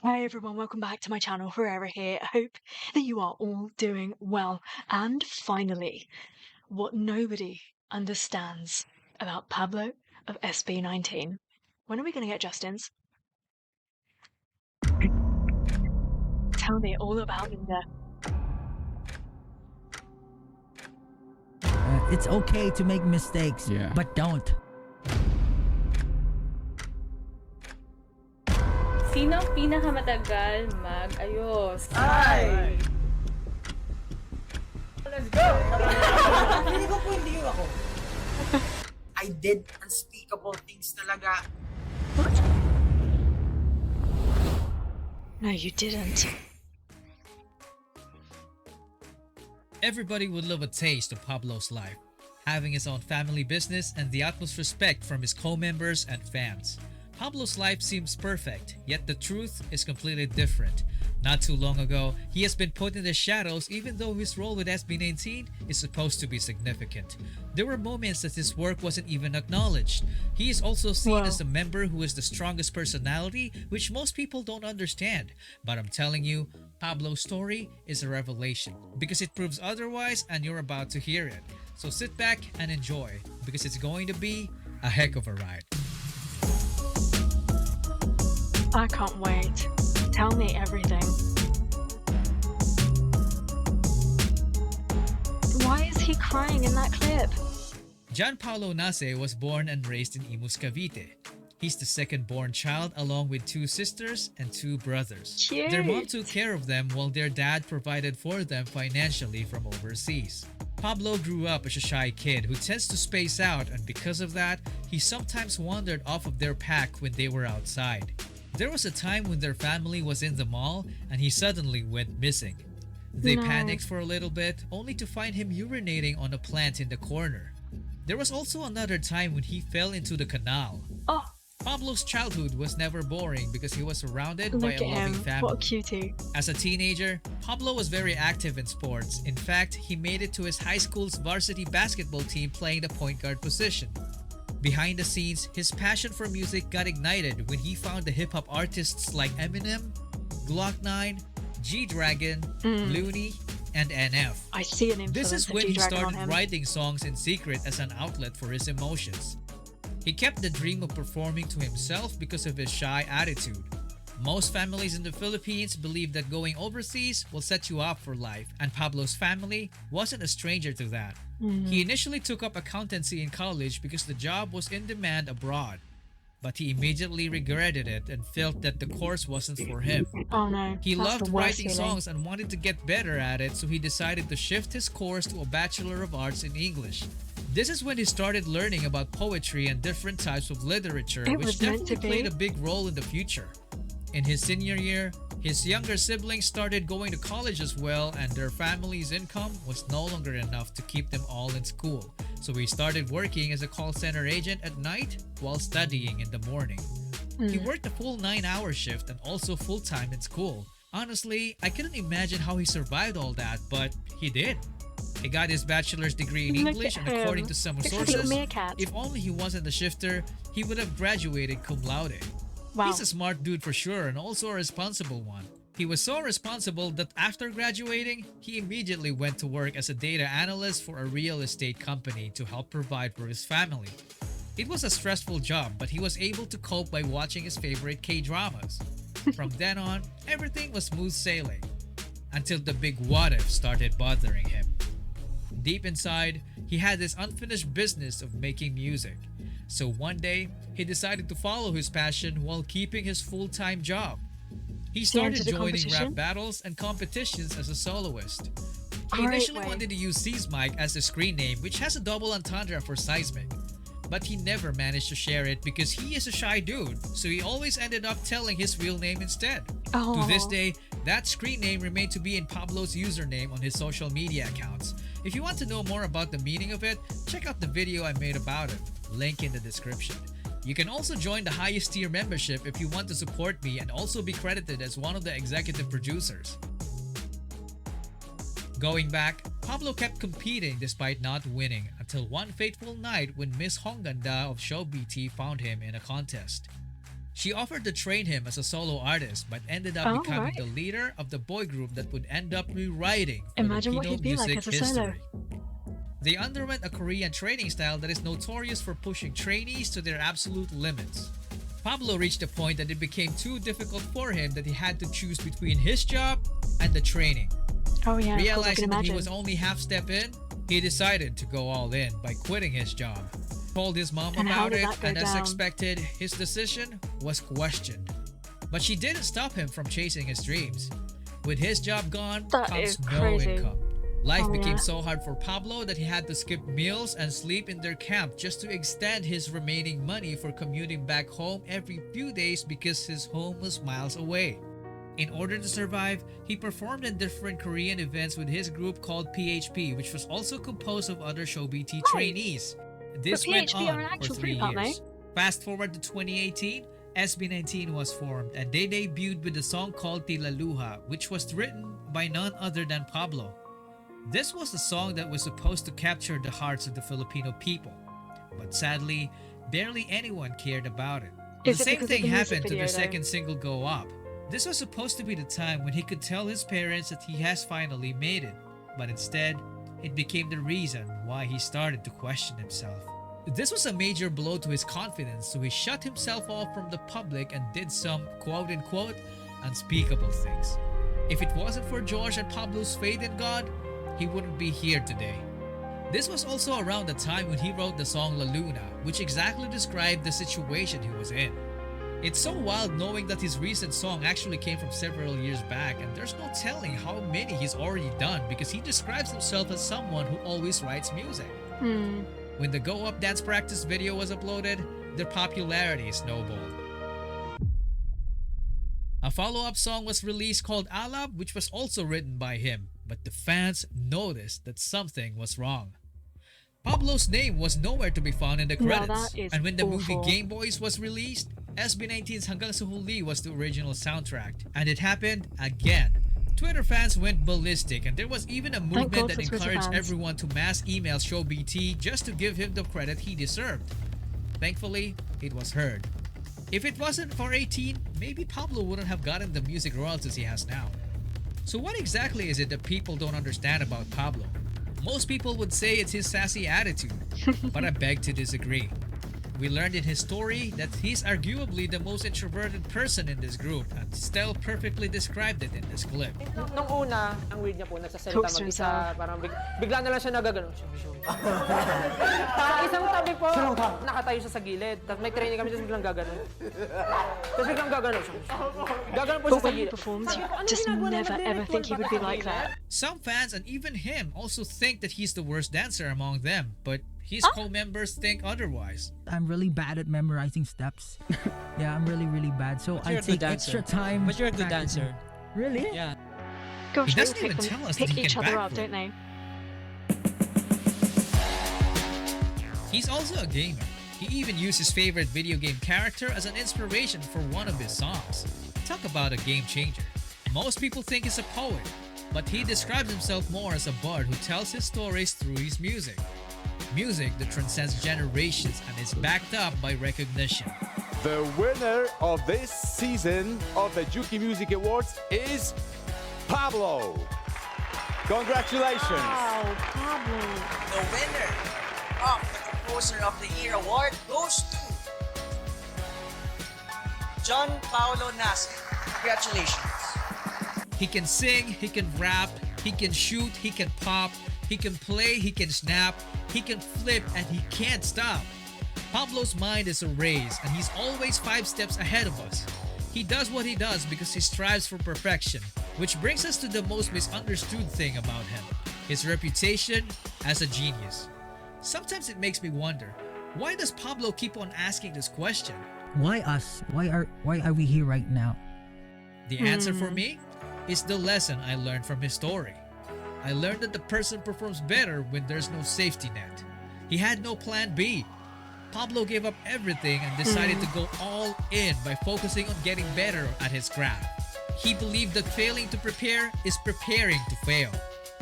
Hi everyone, welcome back to my channel, Herrera here. I hope that you are all doing well. And finally, what nobody understands about Pablo of SB19. When are we going to get Justin's? Tell me all about Linda. It's okay to make mistakes, but don't. Sino ang pinakamatagal mag-ayos? Ay! Let's go! Hindi ko po hindi yung ako. I did unspeakable things talaga. What? No, you didn't. Everybody would love a taste of Pablo's life, having his own family business and the utmost respect from his co-members and fans. Pablo's life seems perfect, yet the truth is completely different. Not too long ago, he has been put in the shadows even though his role with SB19 is supposed to be significant. There were moments that his work wasn't even acknowledged. He is also seen as a member who is the strongest personality, which most people don't understand. But I'm telling you, Pablo's story is a revelation because it proves otherwise, and you're about to hear it. So sit back and enjoy because it's going to be a heck of a ride. I can't wait. Tell me everything. Why is he crying in that clip? Gianpaolo Nase was born and raised in Imus, Cavite. He's the second-born child along with two sisters and two brothers. Cute. Their mom took care of them while their dad provided for them financially from overseas. Pablo grew up as a shy kid who tends to space out, and because of that, he sometimes wandered off of their pack when they were outside. There was a time when their family was in the mall and he suddenly went missing. They panicked for a little bit, only to find him urinating on a plant in the corner. There was also another time when he fell into the canal. Oh, Pablo's childhood was never boring because he was surrounded by look a at loving him. family. What a cutie. As a teenager, Pablo was very active in sports. In fact, he made it to his high school's varsity basketball team playing the point guard position. Behind the scenes, his passion for music got ignited when he found the hip-hop artists like Eminem, Glock 9, G-Dragon, Looney, and NF. I see an influence This is of when he G-Dragon on started him. writing songs in secret as an outlet for his emotions. He kept the dream of performing to himself because of his shy attitude. Most families in the Philippines believe that going overseas will set you up for life, and Pablo's family wasn't a stranger to that. He initially took up accountancy in college because the job was in demand abroad, but he immediately regretted it and felt that the course wasn't for him. Oh no. He that's loved the worst writing feeling. songs and wanted to get better at it, so he decided to shift his course to a Bachelor of Arts in English. This is when he started learning about poetry and different types of literature, It which was meant to definitely played be. a big role in the future. In his senior year, his younger siblings started going to college as well, and their family's income was no longer enough to keep them all in school. So he started working as a call center agent at night while studying in the morning. He worked a full 9-hour shift and also full-time in school. Honestly, I couldn't imagine how he survived all that, but he did. He got his bachelor's degree in Look English, at and according him. to some Looks like a sources, meerkat. if only he wasn't a shifter, he would have graduated cum laude. Wow. He's a smart dude for sure, and also a responsible one. He was so responsible that after graduating, he immediately went to work as a data analyst for a real estate company to help provide for his family. It was a stressful job, but he was able to cope by watching his favorite K-dramas. From then on, everything was smooth sailing, until the big what if started bothering him. Deep inside, he had this unfinished business of making music. So one day, he decided to follow his passion while keeping his full-time job. He started entered a joining competition? rap battles and competitions as a soloist. He Great initially way. wanted to use Seismic as a screen name, which has a double entendre for seismic. But he never managed to share it because he is a shy dude, so he always ended up telling his real name instead. Oh. To this day, that screen name remained to be in Pablo's username on his social media accounts. If you want to know more about the meaning of it, check out the video I made about it. Link in the description. You can also join the highest tier membership if you want to support me and also be credited as one of the executive producers. Going back, Pablo kept competing despite not winning until one fateful night when Miss Hongganda of Show BT found him in a contest. She offered to train him as a solo artist, but ended up Oh, becoming right. the leader of the boy group that would end up rewriting Imagine what Filipino he'd be like music as a solo. history. They underwent a Korean training style that is notorious for pushing trainees to their absolute limits. Pablo reached a point that it became too difficult for him that he had to choose between his job and the training. Oh yeah, of course, I can Realizing that he imagine. was only half step in, he decided to go all in by quitting his job. Told his mom And how about did it, that go and as down? expected, his decision was questioned. But she didn't stop him from chasing his dreams. With his job gone, That comes is no crazy. income. Life Oh, became yeah. so hard for Pablo that he had to skip meals and sleep in their camp just to extend his remaining money for commuting back home every few days because his home was miles away. In order to survive, he performed in different Korean events with his group called PHP, which was also composed of other ShowBT trainees. This went PHP are on an for actual 3 group, aren't years. Fast forward to 2018, SB19 was formed and they debuted with a song called Tila Luha, which was written by none other than Pablo. This was the song that was supposed to capture the hearts of the Filipino people, but sadly, barely anyone cared about it. Is The it same because of thing the music happened to video, their though? second single Go Up. This was supposed to be the time when he could tell his parents that he has finally made it, but instead, it became the reason why he started to question himself. This was a major blow to his confidence, so he shut himself off from the public and did some quote-unquote unspeakable things. If it wasn't for George and Pablo's faith in God, he wouldn't be here today. This was also around the time when he wrote the song La Luna, which exactly described the situation he was in. It's so wild knowing that his recent song actually came from several years back, and there's no telling how many he's already done because he describes himself as someone who always writes music. When the Go Up dance practice video was uploaded, their popularity snowballed. A follow-up song was released called Alab, which was also written by him, but the fans noticed that something was wrong. Pablo's name was nowhere to be found in the Now credits, that is and when the movie awful. Game Boys was released, SB19's Hanggang sa Huli was the original soundtrack, and it happened again. Twitter fans went ballistic, and there was even a movement God that for Twitter encouraged fans. everyone to mass email ShowBT just to give him the credit he deserved. Thankfully, it was heard. If it wasn't for 18, maybe Pablo wouldn't have gotten the music royalties he has now. So what exactly is it that people don't understand about Pablo? Most people would say it's his sassy attitude, but I beg to disagree. We learned in his story that he's arguably the most introverted person in this group, and Stel perfectly described it in this clip. Nung una, ang weird niya po, nagsasalita Talks to mag-isa, himself. parang bigla na lang siya nagaganon. Tapos isang tabi po, nakatayo siya sa gilid. Tapos may training kami, tapos biglang gaganon. Tapos biglang gaganon siya. Gaganon po siya But sa when he gilid. performs, you Sabi ko, "Ano just ginagawa ng never ever director? think he would be Bakit like that. Some fans and even him also think that he's the worst dancer among them, but his co-members think otherwise. I'm really bad at memorizing steps. Yeah, I'm really, really bad. So But I you're a good take extra dancer. time. But you're a good practicing. dancer. Really? Yeah. Gosh, He they all doesn't even pick, tell us pick that he each can other up, backflip. don't they? He's also a gamer. He even used his favorite video game character as an inspiration for one of his songs. Talk about a game changer. Most people think he's a poet, but he describes himself more as a bard who tells his stories through his music. Music that transcends generations and is backed up by recognition. The winner of this season of the Juki Music Awards is Pablo. Congratulations. Wow, Pablo. The winner of the Composer of the Year award goes to John Paulo Nasser. Congratulations. He can sing, he can rap, he can shoot, he can pop, he can play, he can snap, he can flip, and he can't stop. Pablo's mind is a race, and he's always 5 steps ahead of us. He does what he does because he strives for perfection, which brings us to the most misunderstood thing about him, his reputation as a genius. Sometimes it makes me wonder, why does Pablo keep on asking this question? Why us? Why are we here right now? The answer for me is the lesson I learned from his story. I learned that the person performs better when there's no safety net. He had no plan B. Pablo gave up everything and decided to go all in by focusing on getting better at his craft. He believed that failing to prepare is preparing to fail.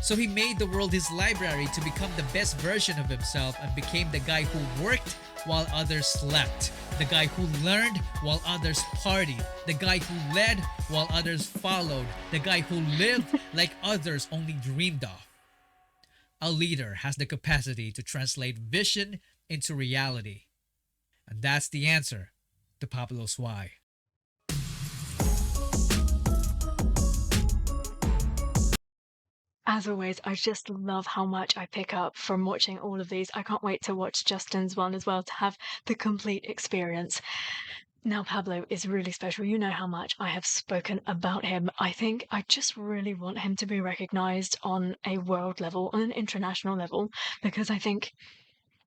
So he made the world his library to become the best version of himself and became the guy who worked while others slept, the guy who learned while others partied, the guy who led while others followed, the guy who lived like others only dreamed of. A leader has the capacity to translate vision into reality. And that's the answer to Pablo's why. As always, I just love how much I pick up from watching all of these. I can't wait to watch Justin's one as well to have the complete experience. Now, Pablo is really special. You know how much I have spoken about him. I think I just really want him to be recognized on a world level, on an international level, because I think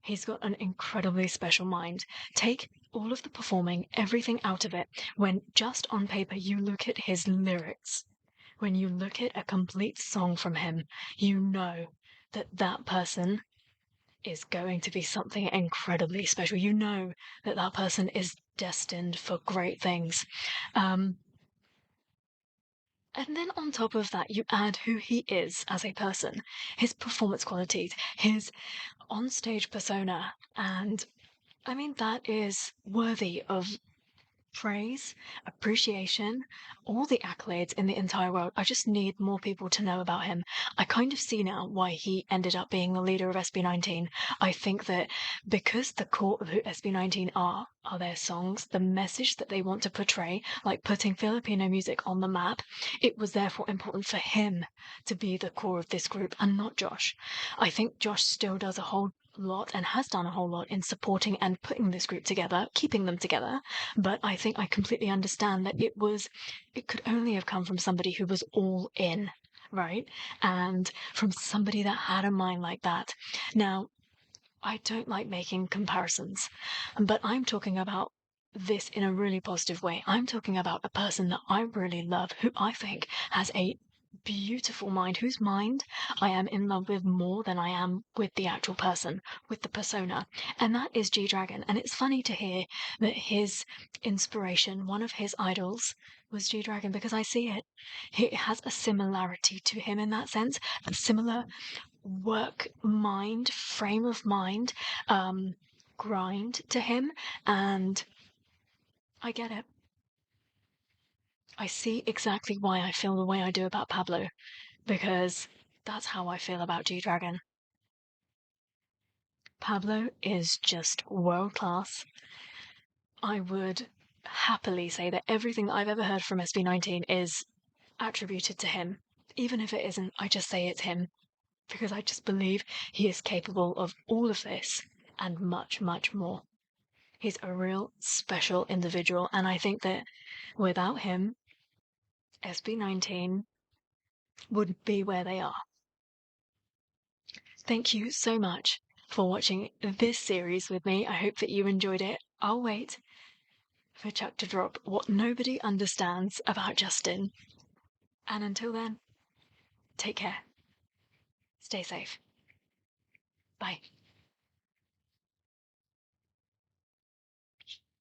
he's got an incredibly special mind. Take all of the performing, everything out of it, when just on paper you look at his lyrics. When you look at a complete song from him, you know that that person is going to be something incredibly special. You know that that person is destined for great things. And then on top of that, you add who he is as a person, his performance qualities, his on-stage persona, and I mean, that is worthy of praise, appreciation, all the accolades in the entire world. I just need more people to know about him. I kind of see now why he ended up being the leader of SB19. I think that because the core of who SB19 are their songs, the message that they want to portray, like putting Filipino music on the map, it was therefore important for him to be the core of this group and not Josh. I think Josh still does a whole lot and has done a whole lot in supporting and putting this group together, keeping them together, but I think I completely understand that it could only have come from somebody who was all in, right? And from somebody that had a mind like that. Now, I don't like making comparisons, but I'm talking about this in a really positive way. I'm talking about a person that I really love, who I think has a beautiful mind, whose mind I am in love with more than I am with the actual person, with the persona, and that is G-Dragon. And it's funny to hear that his inspiration, one of his idols, was G-Dragon, because I see it. He has a similarity to him in that sense, a similar work mind, frame of mind, grind to him, and I get it. I see exactly why I feel the way I do about Pablo, because that's how I feel about G-Dragon. Pablo is just world class. I would happily say that everything that I've ever heard from SB19 is attributed to him. Even if it isn't, I just say it's him, because I just believe he is capable of all of this and much, much more. He's a real special individual, and I think that without him, SB19 wouldn't be where they are. Thank you so much for watching this series with me. I hope that you enjoyed it. I'll wait for Chuck to drop what nobody understands about Justin. And until then, take care. Stay safe. Bye.